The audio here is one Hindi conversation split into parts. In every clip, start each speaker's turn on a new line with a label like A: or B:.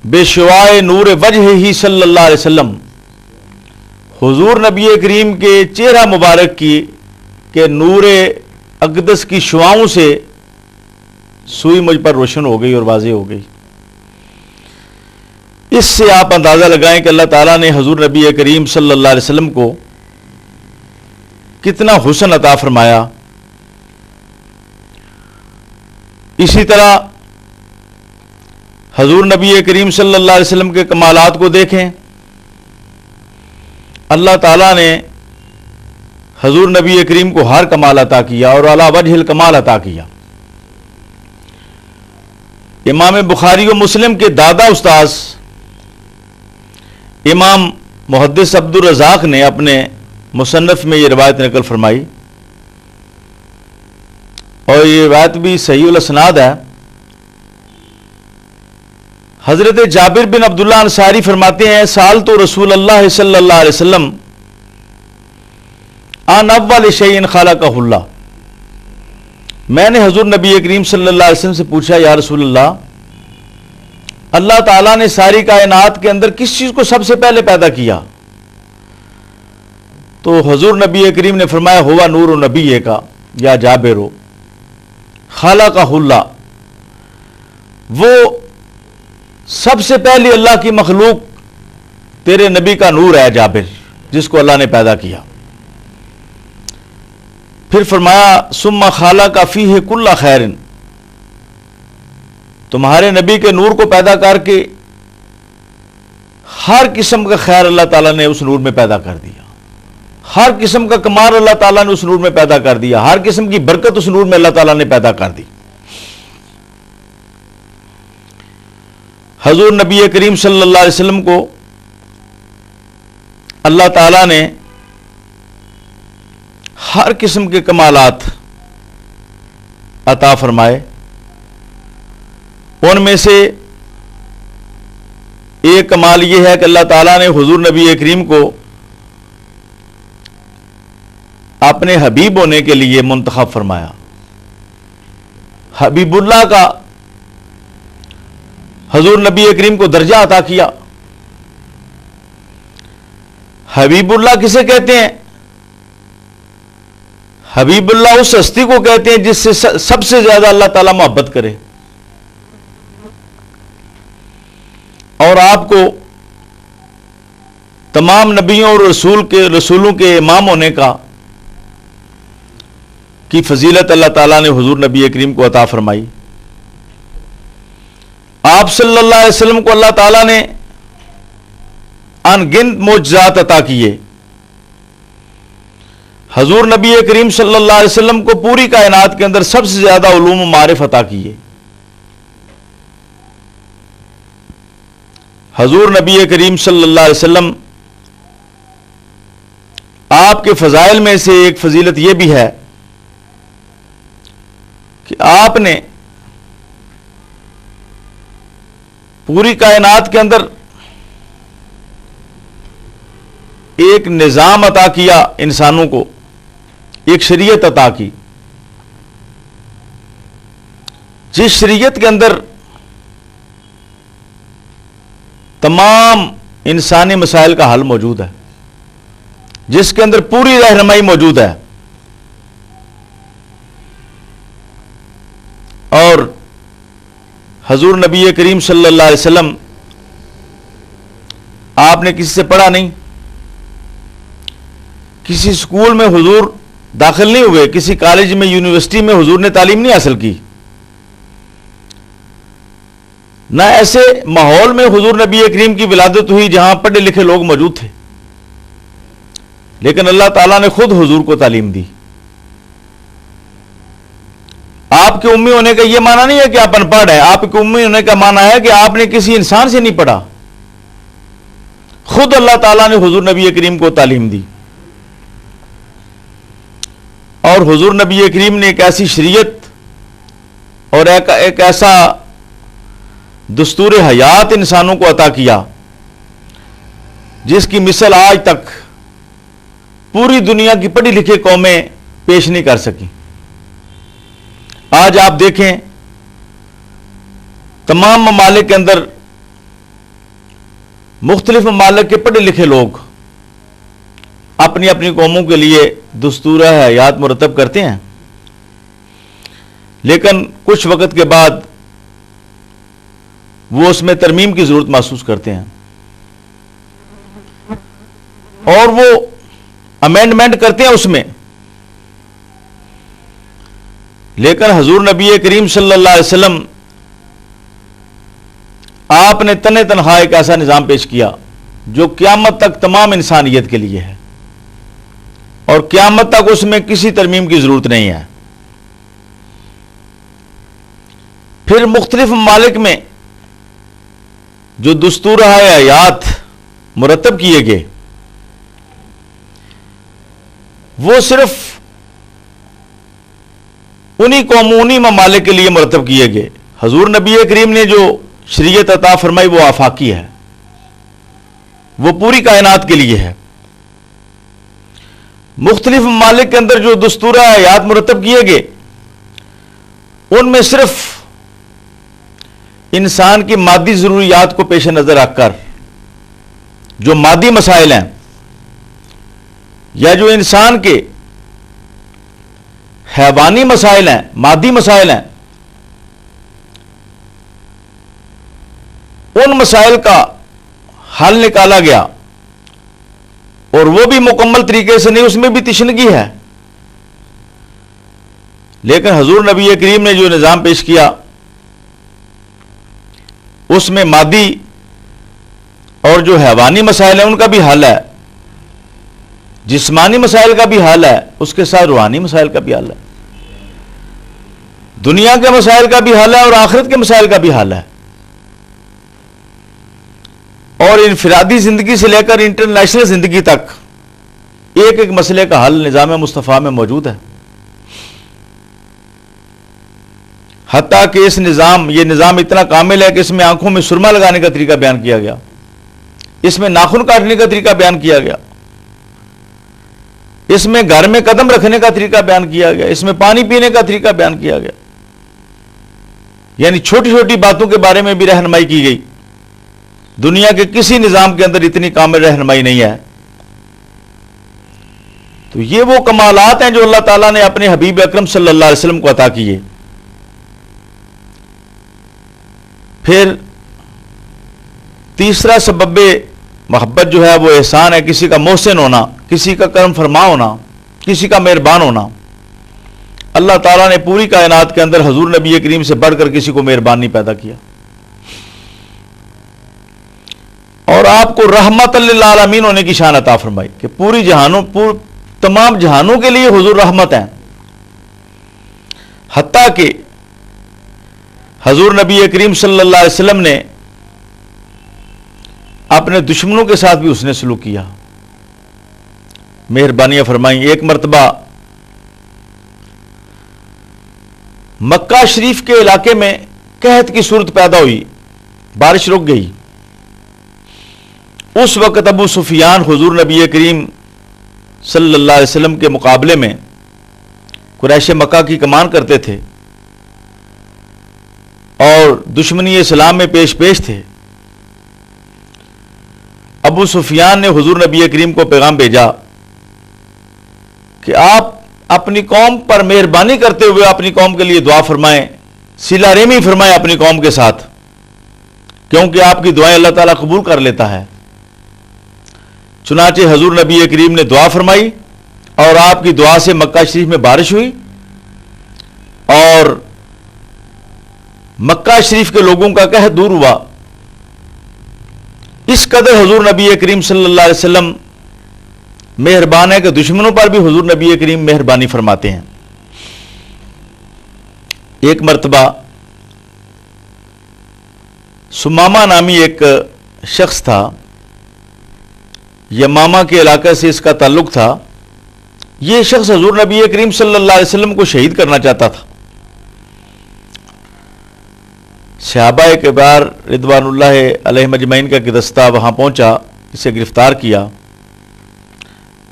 A: बेशवाए नूर वजह ही सल्लल्लाहु अलैहि वसल्लम, हुजूर नबी करीम के चेहरा मुबारक की के नूर अक़दस की शुआओं से सुई मुझ पर रोशन हो गई और वाज़ेह हो गई। इससे आप अंदाज़ा लगाएं कि अल्लाह ताला ने हुजूर नबी करीम सल्लल्लाहु अलैहि वसल्लम को कितना हुस्न अता फरमाया। इसी तरह हुजूर नबी करीम सल्लल्लाहु अलैहि वसल्लम के कमालात को देखें। अल्लाह ताला ने हुजूर नबी करीम को हर कमाल अता किया और अला वजहिल कमाल अता किया। इमाम बुखारी व मुस्लिम के दादा उस्ताद इमाम मुहद्दिस अब्दुर रज़ाक ने अपने मुसन्नफ में ये रिवायत नकल फरमाई और ये रिवायत भी सही उल असनाद है। हज़रत जाबिर बिन अब्दुल्लाह अंसारी फरमाते हैं, साल तो रसूल अल्लाह सल्लल्लाहु अलैहि वसल्लम आन अव्वल शैइन खलक़हुल्लाह, मैंने हुजूर नबी करीम सल्लल्लाहु अलैहि वसल्लम से पूछा, या रसूल अल्लाह, अल्लाह ताला ने सारी कायनात के अंदर किस चीज को सबसे पहले पैदा किया? तो हुजूर नबी करीम ने फरमाया, हुवा नूर नबी का या जाबिरो खलक़हुल्लाह, वो सबसे पहली अल्लाह की मखलूक तेरे नबी का नूर है जाबिर, जिसको अल्लाह ने पैदा किया। फिर फरमाया, सुम्मा खाला का फी है कुल्ला खैरिन, तुम्हारे नबी के नूर को पैदा करके हर किस्म का खैर अल्लाह ताला ने उस नूर में पैदा कर दिया, हर किस्म का कमाल अल्लाह ताला ने उस नूर में पैदा कर दिया, हर किस्म की बरकत उस नूर में अल्लाह ताला ने पैदा कर दी। हुजूर नबी करीम सल्लल्लाहु अलैहि वसल्लम को अल्लाह ताला ने हर किस्म के कमालात अता फरमाए। उनमें से एक कमाल यह है कि अल्लाह ताला ने हुजूर नबी करीम को अपने हबीब होने के लिए मुंतखब फरमाया। हबीबुल्लाह का हुजूर नबी करीम को दर्जा अता किया। हबीबुल्लाह किसे कहते हैं? हबीबुल्लाह उस हस्ती को कहते हैं जिससे सबसे ज्यादा अल्लाह ताला मोहब्बत करे। और आपको तमाम नबियों और रसूलों के इमाम होने की फजीलत अल्लाह ताला ने हुजूर नबी करीम को अता फरमाई। आप सल्लल्लाहु अलैहि वसल्लम को अल्लाह ताला ने अनगिनत मोजज़ात अता किए। हुजूर नबी करीम सल्लल्लाहु अलैहि वसल्लम को पूरी कायनात के अंदर सबसे ज्यादा उलूम व मारिफ अता किए। हुजूर नबी करीम सल्लल्लाहु अलैहि वसल्लम, आपके फजाइल में से एक फजीलत यह भी है कि आपने पूरी कायनात के अंदर एक निज़ाम अता किया, इंसानों को एक शरीयत अता की, जिस शरीयत के अंदर तमाम इंसानी मसाइल का हल मौजूद है, जिसके अंदर पूरी रहनुमाई मौजूद है। और हुजूर नबी करीम सल्लल्लाहु अलैहि वसल्लम, आपने किसी से पढ़ा नहीं, किसी स्कूल में हुजूर दाखिल नहीं हुए, किसी कॉलेज में यूनिवर्सिटी में हुजूर ने तालीम नहीं हासिल की, ना ऐसे माहौल में हुजूर नबी करीम की विलादत हुई जहां पढ़े लिखे लोग मौजूद थे। लेकिन अल्लाह ताला ने खुद हुजूर को तालीम दी। आपके उम्मी होने का यह माना नहीं है कि आप अनपढ़ है, आपके उम्मी होने का माना है कि आपने किसी इंसान से नहीं पढ़ा, खुद अल्लाह ताला ने हुजूर नबी करीम को तालीम दी। और हुजूर नबी करीम ने एक ऐसी शरीयत और एक ऐसा दस्तूर हयात इंसानों को अता किया जिसकी मिसाल आज तक पूरी दुनिया की पढ़ी लिखी कौमें पेश नहीं कर सकी। आज आप देखें, तमाम ममालिक के अंदर मुख्तलिफ ममालिक के पढ़े लिखे लोग अपनी अपनी कौमों के लिए दस्तूर हयात मुरतब करते हैं, लेकिन कुछ वक़्त के बाद वो उसमें तरमीम की ज़रूरत महसूस करते हैं और वो अमेंडमेंट करते हैं उसमें। लेकिन हजूर नबी करीम सल्लल्लाहु अलैहि वसल्लम आपने तने तनहा एक ऐसा निज़ाम पेश किया जो क़यामत तक तमाम इंसानियत के लिए है और क़यामत तक उसमें किसी तरमीम की ज़रूरत नहीं है। फिर मुख्तलिफ ममालिक में जो दस्तूर हयात मुरतब किए गए वो सिर्फ उन्हीं कौमों उन्हीं ममालिक के लिए मुरतब किए गए। हजूर नबी करीम ने जो शरीयत अता फरमाई वो आफाकी है, वो पूरी कायनात के लिए है। मुख्तलिफ ममालिक के अंदर जो दस्तूर हयात मुरतब किए गए उनमें सिर्फ इंसान की मादी ज़रूरियात को पेश नज़र रखकर जो मादी मसाइल हैं या जो इंसान के हैवानी मसाइल हैं, मादी मसाइल हैं, उन मसाइल का हल निकाला गया और वो भी मुकम्मल तरीके से नहीं, उसमें भी तिशनगी है। लेकिन हजूर नबी करीम ने जो निज़ाम पेश किया उसमें मादी और जो हैवानी मसाइल है उनका भी हल है, जिस्मानी मसाइल का भी हल है, उसके साथ रूहानी मसाइल का भी हल है, दुनिया के मसाइल का भी हल है और आखिरत के मसाइल का भी हल है। और इनफरादी जिंदगी से लेकर इंटरनेशनल जिंदगी तक एक एक मसले का हल निज़ाम मुस्तफ़ा में मौजूद है। हत्ता कि ये निज़ाम इतना कामिल है कि इसमें आंखों में सुरमा लगाने का तरीका बयान किया गया, इसमें नाखून काटने का तरीका बयान किया गया, इसमें घर में कदम रखने का तरीका बयान किया गया, इसमें पानी पीने का तरीका बयान किया गया। यानी छोटी छोटी बातों के बारे में भी रहनुमाई की गई। दुनिया के किसी निज़ाम के अंदर इतनी कामिल रहनुमाई नहीं है। तो ये वो कमालात हैं जो अल्लाह ताला ने अपने हबीब अकरम सल्लल्लाहु अलैहि वसल्लम को अता किए। फिर तीसरा सबब मोहब्बत जो है वो एहसान है, किसी का मोहसिन होना, किसी का करम फरमा होना, किसी का मेहरबान होना। अल्लाह ताला ने पूरी कायनात के अंदर हजूर नबी करीम से बढ़कर किसी को मेहरबान नहीं पैदा किया और आपको रहमत लिल आलमीन होने की शान अता फरमाई कि तमाम जहानों के लिए हुजूर रहमत हैं। हत्ता कि हजूर नबी करीम सल्लल्लाहु अलैहि वसल्लम ने अपने दुश्मनों के साथ भी उसने सलूक किया, मेहरबानियां फरमाई। एक मरतबा मक्का शरीफ के इलाके में कहत की सूरत पैदा हुई, बारिश रुक गई। उस वक्त अबू सुफियान हुजूर नबी करीम सल्लल्लाहु अलैहि वसल्लम के मुकाबले में कुरैश मक्का की कमान करते थे और दुश्मनी इस्लाम में पेश थे। अबू सुफियान ने हुजूर नबी करीम को पैगाम भेजा कि आप अपनी कौम पर मेहरबानी करते हुए अपनी कौम के लिए दुआ फरमाएं, सिला रेमी फरमाएं अपनी कौम के साथ, क्योंकि आपकी दुआएं अल्लाह ताला कबूल कर लेता है। चुनाचे हजूर नबी करीम ने दुआ फरमाई और आपकी दुआ से मक्का शरीफ में बारिश हुई और मक्का शरीफ के लोगों का कहत दूर हुआ। इस कदर हजूर नबी करीम सल्लल्लाहु अलैहि वसल्लम मेहरबान है कि दुश्मनों पर भी हुजूर नबी करीम मेहरबानी फरमाते हैं। एक मरतबा सुमामा नामी एक शख्स था, यमामा के इलाके से इसका ताल्लुक था। यह शख्स हुजूर नबी करीम सल्लल्लाहु अलैहि वसल्लम को शहीद करना चाहता था। सहाबा किबार रिदवानुल्लाह अलैहिम अजमईन का दस्ता वहां पहुंचा, इसे गिरफ्तार किया।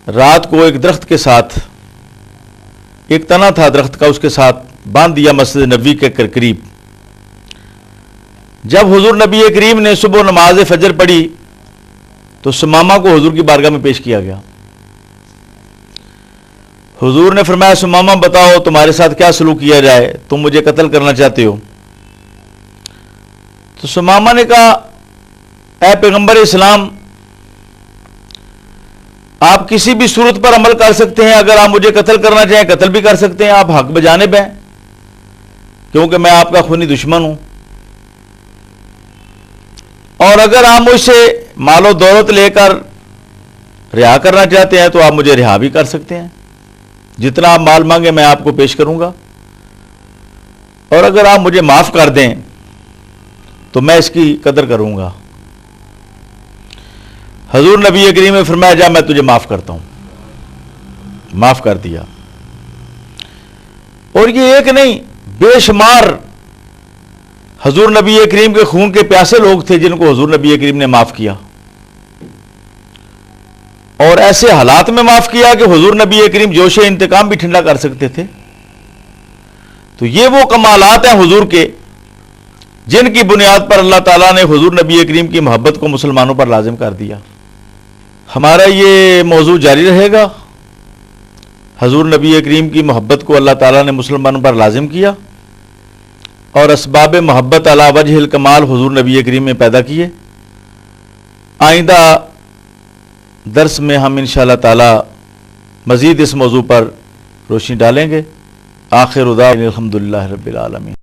A: रात को एक दरख्त के साथ, एक तना था दरख्त का, उसके साथ बांध दिया मस्जिद नबी के करीब। जब हुजूर नबी करीम ने सुबह नमाज फजर पढ़ी तो सुमामा को हुजूर की बारगाह में पेश किया गया। हुजूर ने फरमाया, सुमामा बताओ तुम्हारे साथ क्या सलूक किया जाए, तुम मुझे कत्ल करना चाहते हो? तो सुमामा ने कहा, ऐ पैगंबर इस्लाम, आप किसी भी सूरत पर अमल कर सकते हैं, अगर आप मुझे कत्ल करना चाहें कत्ल भी कर सकते हैं, आप हक बजानिब हैं, क्योंकि मैं आपका खूनी दुश्मन हूं। और अगर आप मुझसे मालो दौलत लेकर रिहा करना चाहते हैं तो आप मुझे रिहा भी कर सकते हैं, जितना आप माल मांगे मैं आपको पेश करूंगा। और अगर आप मुझे माफ कर दें तो मैं इसकी कदर करूंगा। हजूर नबी करीम ने फरमाया, जा मैं तुझे माफ करता हूं। माफ कर दिया। और ये एक नहीं, बेशुमार हजूर नबी करीम के खून के प्यासे लोग थे जिनको हजूर नबी करीम ने माफ किया, और ऐसे हालात में माफ किया कि हुजूर नबी करीम जोशे इंतकाम भी ठंडा कर सकते थे। तो ये वो कमालात हैं हुजूर के, जिनकी बुनियाद पर अल्लाह ताला ने हुजूर नबी करीम की मोहब्बत को मुसलमानों पर लाजिम कर दिया। हमारा ये मौजू जारी रहेगा। हुजूर नबी करीम की मोहब्बत को अल्लाह ताला ने मुसलमानों पर लाजिम किया और असबाब मोहब्बत अला वजहिल कमाल हुजूर नबी करीम में पैदा किए। आइंदा दर्स में हम इंशाअल्लाह ताला मज़ीद इस मौजू पर रोशनी डालेंगे। आखिर उदा अल्हम्दुलिल्लाह रब्बिल आलमीन।